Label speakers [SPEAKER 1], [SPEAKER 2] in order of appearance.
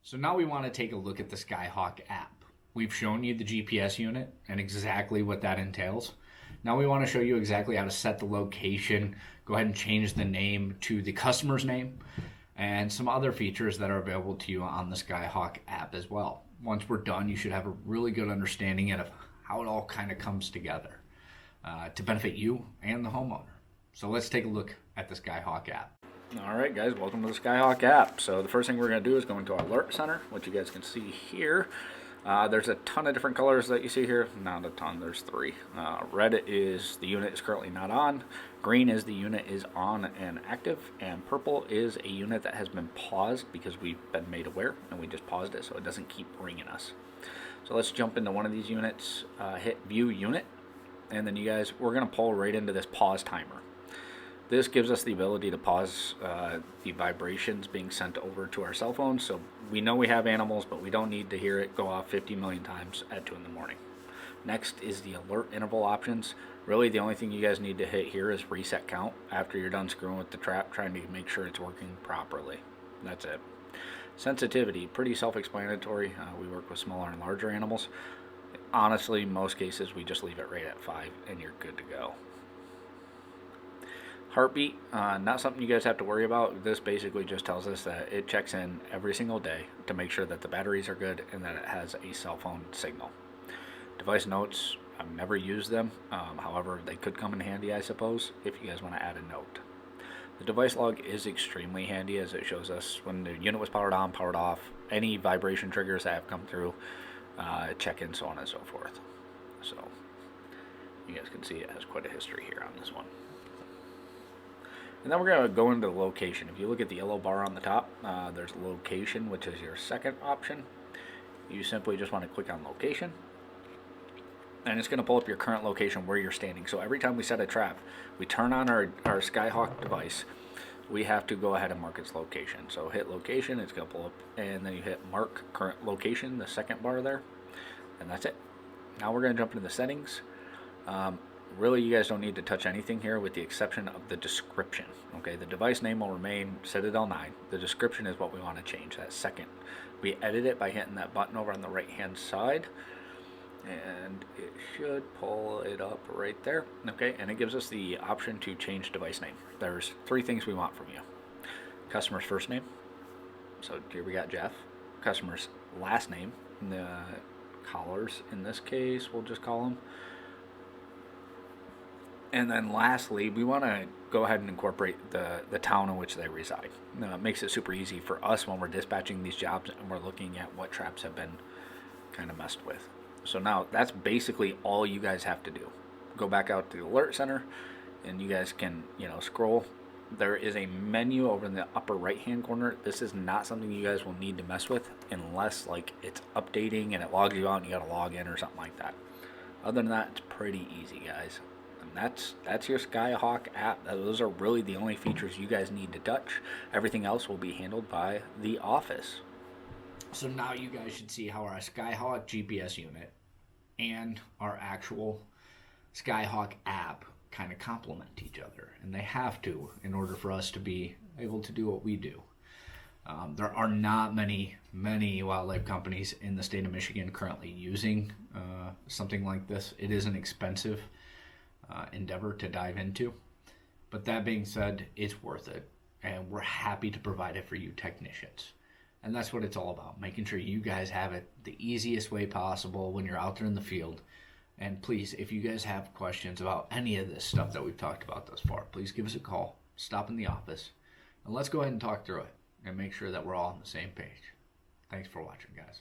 [SPEAKER 1] So now we want to take a look at the Skyhawk app. We've shown you the GPS unit and exactly what that entails. Now we want to show you exactly how to set the location, go ahead and change the name to the customer's name, and some other features that are available to you on the Skyhawk app as well. Once we're done, you should have a really good understanding of how it all kind of comes together to benefit you and the homeowner. So let's take a look at the Skyhawk app.
[SPEAKER 2] All right, guys, welcome to the Skyhawk app. So the first thing we're going to do is go into our alert center, which you guys can see here. There's a ton of different colors that you see here. Not a ton, there's three. Red is the unit is currently not on. Green is the unit is on and active. And purple is a unit that has been paused because we've been made aware and we just paused it so it doesn't keep ringing us. So let's jump into one of these units, hit view unit, and then you guys, we're going to pull right into this pause timer. This gives us the ability to pause the vibrations being sent over to our cell phones. So we know we have animals, but we don't need to hear it go off 50 million times at 2 in the morning. Next is the alert interval options. Really the only thing you guys need to hit here is reset count after you're done screwing with the trap, trying to make sure it's working properly. That's it. Sensitivity, pretty self-explanatory. We work with smaller and larger animals. Honestly, most cases we just leave it right at 5 and you're good to go. Heartbeat, not something you guys have to worry about. This basically just tells us that it checks in every single day to make sure that the batteries are good and that it has a cell phone signal. Device notes, I've never used them. However, they could come in handy, I suppose, if you guys want to add a note. The device log is extremely handy as it shows us when the unit was powered on, powered off, any vibration triggers that have come through, check in, so on and so forth. So you guys can see it has quite a history here on this one. And then we're going to go into location. If you look at the yellow bar on the top, there's location, which is your second option. You simply just want to click on location. And it's going to pull up your current location where you're standing. So every time we set a trap, we turn on our Skyhawk device, we have to go ahead and mark its location. So hit location, it's going to pull up, and then you hit mark current location, the second bar there, and that's it. Now we're going to jump into the settings. Really, you guys don't need to touch anything here with the exception of the description. Okay, the device name will remain Citadel 9. The description is what we want to change, that second. We edit it by hitting that button over on the right hand side, and it should pull it up right there. Okay, and it gives us the option to change device name. There's 3 things we want from you. Customer's first name, so here we got Jeff. Customer's last name, the collars in this case, we'll just call them. And then lastly, we want to go ahead and incorporate the town in which they reside. It makes it super easy for us when we're dispatching these jobs and we're looking at what traps have been kind of messed with. So now that's basically all you guys have to do. Go back out to the alert center and you guys can, scroll. There is a menu over in the upper right hand corner. This is not something you guys will need to mess with unless it's updating and it logs you out and you got to log in or something like that. Other than that, it's pretty easy, guys. That's your Skyhawk app. Those are really the only features you guys need to touch. Everything else will be handled by the office.
[SPEAKER 1] So now you guys should see how our Skyhawk GPS unit and our actual Skyhawk app kind of complement each other. And they have to in order for us to be able to do what we do. There are not many wildlife companies in the state of Michigan currently using something like this. It is an expensive endeavor to dive into, but that being said, it's worth it, and we're happy to provide it for you technicians. And that's what it's all about, making sure you guys have it the easiest way possible when you're out there in the field. And please, if you guys have questions about any of this stuff that we've talked about thus far, please give us a call, stop in the office, and let's go ahead and talk through it and make sure that we're all on the same page. Thanks for watching, guys.